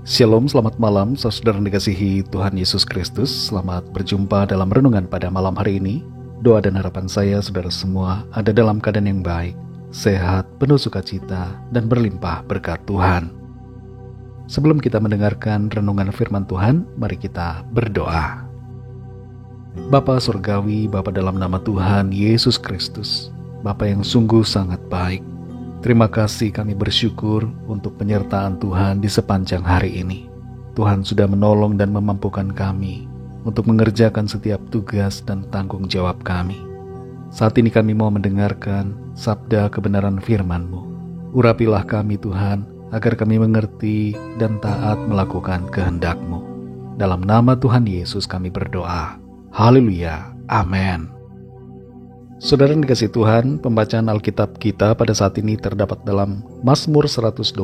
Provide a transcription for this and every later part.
Shalom, selamat malam saudara yang dikasihi Tuhan Yesus Kristus. Selamat berjumpa dalam renungan pada malam hari ini. Doa dan harapan saya saudara semua ada dalam keadaan yang baik, sehat, penuh sukacita, dan berlimpah berkat Tuhan. Sebelum kita mendengarkan renungan firman Tuhan, mari kita berdoa. Bapa Surgawi, Bapa dalam nama Tuhan Yesus Kristus, Bapa yang sungguh sangat baik, terima kasih, kami bersyukur untuk penyertaan Tuhan di sepanjang hari ini. Tuhan sudah menolong dan memampukan kami untuk mengerjakan setiap tugas dan tanggung jawab kami. Saat ini kami mau mendengarkan sabda kebenaran firman-Mu. Urapilah kami Tuhan, agar kami mengerti dan taat melakukan kehendak-Mu. Dalam nama Tuhan Yesus kami berdoa. Haleluya. Amin. Saudara yang dikasihi Tuhan, pembacaan Alkitab kita pada saat ini terdapat dalam Mazmur 121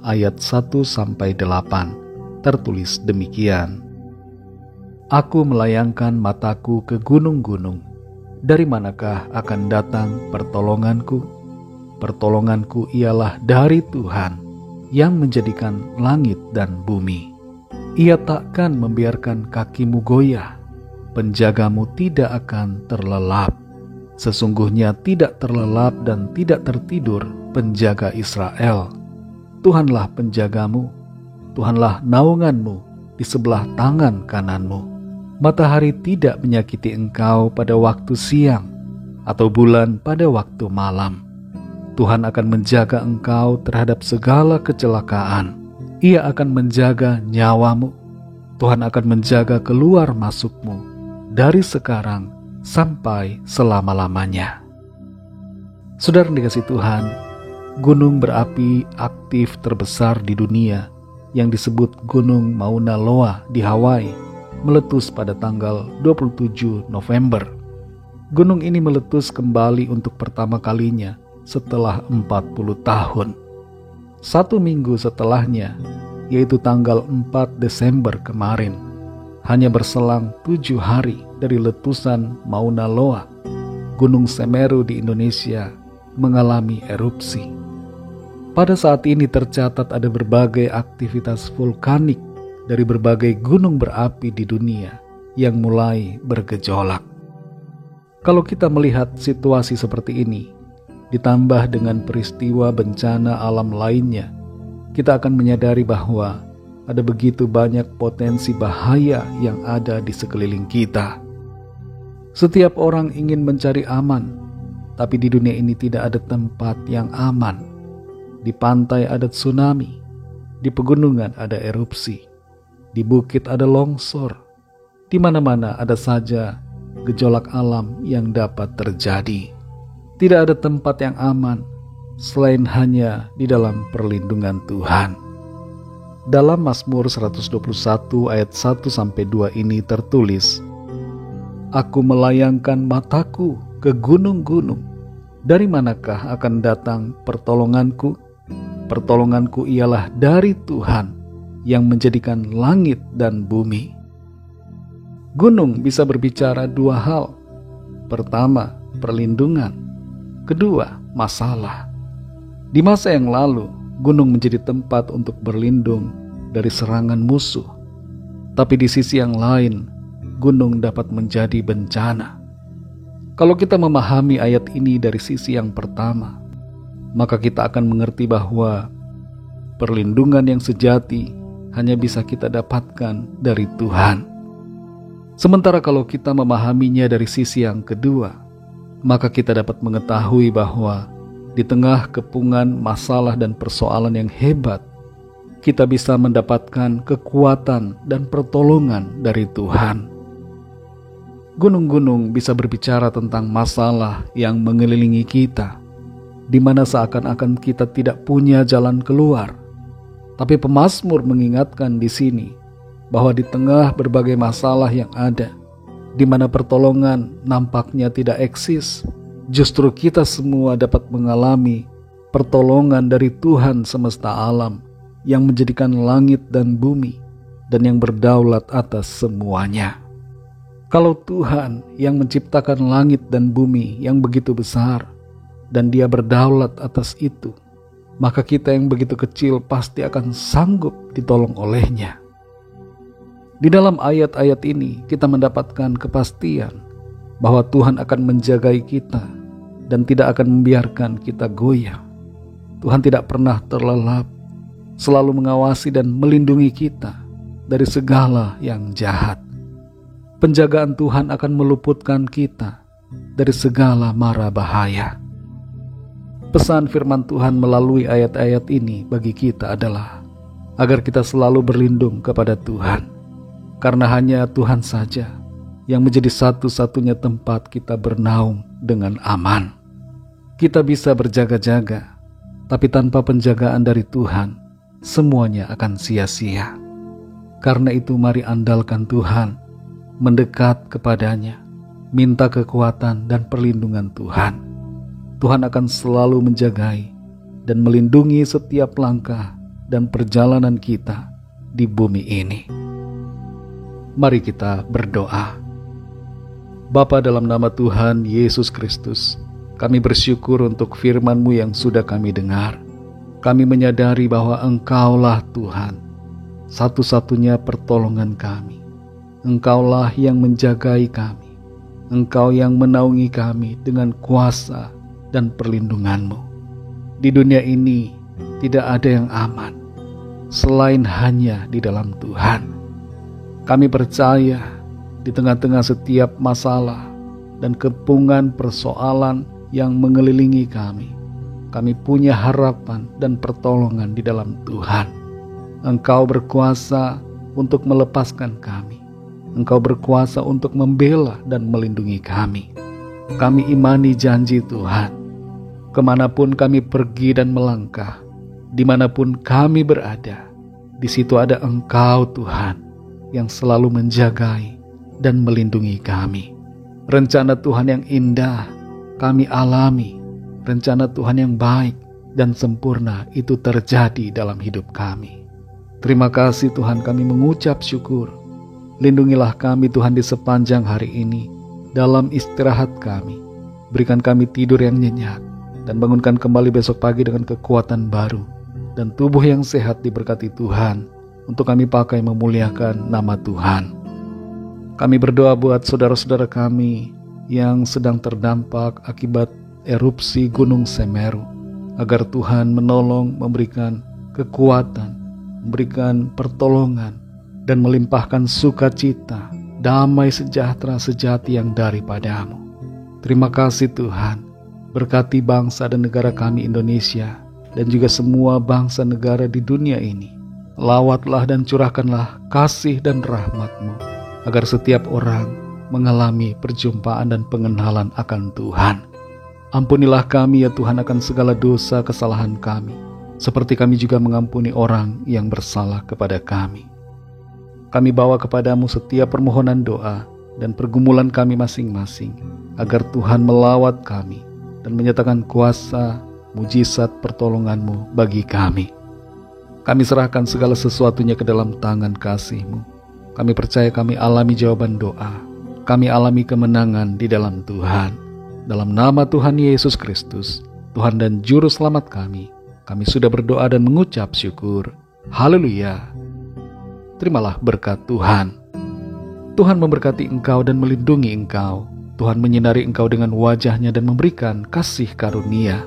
ayat 1-8. Tertulis demikian. Aku melayangkan mataku ke gunung-gunung. Dari manakah akan datang pertolonganku? Pertolonganku ialah dari Tuhan yang menjadikan langit dan bumi. Ia takkan membiarkan kakimu goyah. Penjagamu tidak akan terlelap. Sesungguhnya tidak terlelap dan tidak tertidur penjaga Israel. Tuhanlah penjagamu, Tuhanlah naunganmu di sebelah tangan kananmu. Matahari tidak menyakiti engkau pada waktu siang, atau bulan pada waktu malam. Tuhan akan menjaga engkau terhadap segala kecelakaan. Ia akan menjaga nyawamu. Tuhan akan menjaga keluar masukmu dari sekarang sampai selama-lamanya. Saudara yang dikasihi Tuhan, gunung berapi aktif terbesar di dunia yang disebut Gunung Mauna Loa di Hawaii meletus pada tanggal 27 November. Gunung ini meletus kembali untuk pertama kalinya setelah 40 tahun. 1 minggu setelahnya, yaitu tanggal 4 Desember kemarin, hanya berselang 7 hari dari letusan Mauna Loa, Gunung Semeru di Indonesia mengalami erupsi. Pada saat ini tercatat ada berbagai aktivitas vulkanik dari berbagai gunung berapi di dunia yang mulai bergejolak. Kalau kita melihat situasi seperti ini, ditambah dengan peristiwa bencana alam lainnya, kita akan menyadari bahwa ada begitu banyak potensi bahaya yang ada di sekeliling kita. Setiap orang ingin mencari aman, tapi di dunia ini tidak ada tempat yang aman. Di pantai ada tsunami, di pegunungan ada erupsi, di bukit ada longsor, di mana-mana ada saja gejolak alam yang dapat terjadi. Tidak ada tempat yang aman selain hanya di dalam perlindungan Tuhan. Dalam Mazmur 121 ayat 1-2 ini tertulis, Aku melayangkan mataku ke gunung-gunung. Dari manakah akan datang pertolonganku? Pertolonganku ialah dari Tuhan yang menjadikan langit dan bumi. Gunung bisa berbicara dua hal. Pertama, perlindungan. Kedua, masalah. Di masa yang lalu, gunung menjadi tempat untuk berlindung dari serangan musuh. Tapi di sisi yang lain, gunung dapat menjadi bencana. Kalau kita memahami ayat ini dari sisi yang pertama, maka kita akan mengerti bahwa perlindungan yang sejati hanya bisa kita dapatkan dari Tuhan. Sementara kalau kita memahaminya dari sisi yang kedua, maka kita dapat mengetahui bahwa di tengah kepungan masalah dan persoalan yang hebat, kita bisa mendapatkan kekuatan dan pertolongan dari Tuhan. Gunung-gunung bisa berbicara tentang masalah yang mengelilingi kita, di mana seakan-akan kita tidak punya jalan keluar. Tapi pemazmur mengingatkan di sini bahwa di tengah berbagai masalah yang ada, di mana pertolongan nampaknya tidak eksis, justru kita semua dapat mengalami pertolongan dari Tuhan semesta alam yang menjadikan langit dan bumi dan yang berdaulat atas semuanya. Kalau Tuhan yang menciptakan langit dan bumi yang begitu besar dan Dia berdaulat atas itu, maka kita yang begitu kecil pasti akan sanggup ditolong oleh-Nya. Di dalam ayat-ayat ini kita mendapatkan kepastian bahwa Tuhan akan menjagai kita dan tidak akan membiarkan kita goyah. Tuhan tidak pernah terlelap, selalu mengawasi dan melindungi kita dari segala yang jahat. Penjagaan Tuhan akan meluputkan kita dari segala mara bahaya. Pesan firman Tuhan melalui ayat-ayat ini bagi kita adalah agar kita selalu berlindung kepada Tuhan, karena hanya Tuhan saja yang menjadi satu-satunya tempat kita bernaung dengan aman. Kita bisa berjaga-jaga, tapi tanpa penjagaan dari Tuhan, semuanya akan sia-sia. Karena itu mari andalkan Tuhan, mendekat kepadanya, minta kekuatan dan perlindungan Tuhan. Tuhan akan selalu menjagai dan melindungi setiap langkah dan perjalanan kita di bumi ini. Mari kita berdoa. Bapa, dalam nama Tuhan Yesus Kristus, kami bersyukur untuk firman-Mu yang sudah kami dengar. Kami menyadari bahwa Engkaulah Tuhan, satu-satunya pertolongan kami. Engkaulah yang menjagai kami. Engkau yang menaungi kami dengan kuasa dan perlindungan-Mu. Di dunia ini tidak ada yang aman selain hanya di dalam Tuhan. Kami percaya di tengah-tengah setiap masalah dan kepungan persoalan yang mengelilingi kami punya harapan dan pertolongan di dalam Tuhan. Engkau berkuasa untuk melepaskan kami. Engkau berkuasa untuk membela dan melindungi kami. Kami imani janji Tuhan. Kemanapun kami pergi dan melangkah, dimanapun kami berada, di situ ada Engkau Tuhan yang selalu menjagai dan melindungi kami. Rencana Tuhan yang indah kami alami. Rencana Tuhan yang baik dan sempurna itu terjadi dalam hidup kami. Terima kasih Tuhan, kami mengucap syukur. Lindungilah kami Tuhan di sepanjang hari ini, dalam istirahat kami. Berikan kami tidur yang nyenyak, dan bangunkan kembali besok pagi dengan kekuatan baru, dan tubuh yang sehat diberkati Tuhan, untuk kami pakai memuliakan nama Tuhan. Kami berdoa buat saudara-saudara kami yang sedang terdampak akibat erupsi Gunung Semeru, agar Tuhan menolong, memberikan kekuatan, memberikan pertolongan, dan melimpahkan sukacita, damai sejahtera sejati yang daripada-Mu. Terima kasih Tuhan, berkati bangsa dan negara kami Indonesia, dan juga semua bangsa negara di dunia ini. Lawatlah dan curahkanlah kasih dan rahmat-Mu, agar setiap orang mengalami perjumpaan dan pengenalan akan Tuhan. Ampunilah kami ya Tuhan akan segala dosa kesalahan kami, seperti kami juga mengampuni orang yang bersalah kepada kami. Kami bawa kepadamu setiap permohonan doa dan pergumulan kami masing-masing, agar Tuhan melawat kami dan menyatakan kuasa, mujizat pertolongan-Mu bagi kami. Kami serahkan segala sesuatunya ke dalam tangan kasih-Mu. Kami percaya kami alami jawaban doa. Kami alami kemenangan di dalam Tuhan. Dalam nama Tuhan Yesus Kristus, Tuhan dan Juru Selamat kami sudah berdoa dan mengucap syukur. Haleluya. Terimalah berkat Tuhan. Tuhan memberkati engkau dan melindungi engkau. Tuhan menyinari engkau dengan wajah-Nya dan memberikan kasih karunia.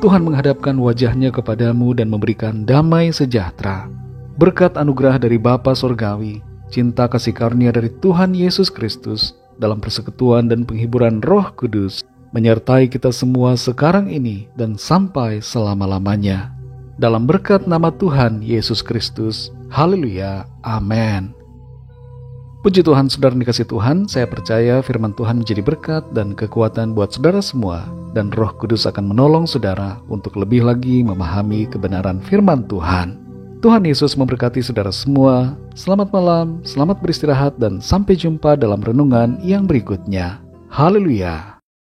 Tuhan menghadapkan wajah-Nya kepadamu dan memberikan damai sejahtera. Berkat anugerah dari Bapa Surgawi, cinta kasih karunia dari Tuhan Yesus Kristus, dalam persekutuan dan penghiburan Roh Kudus, menyertai kita semua sekarang ini dan sampai selama-lamanya. Dalam berkat nama Tuhan Yesus Kristus. Haleluya. Amin. Puji Tuhan, saudara dikasih Tuhan, saya percaya firman Tuhan menjadi berkat dan kekuatan buat saudara semua, dan Roh Kudus akan menolong saudara untuk lebih lagi memahami kebenaran firman Tuhan. Tuhan Yesus memberkati saudara semua. Selamat malam, selamat beristirahat, dan sampai jumpa dalam renungan yang berikutnya. Haleluya.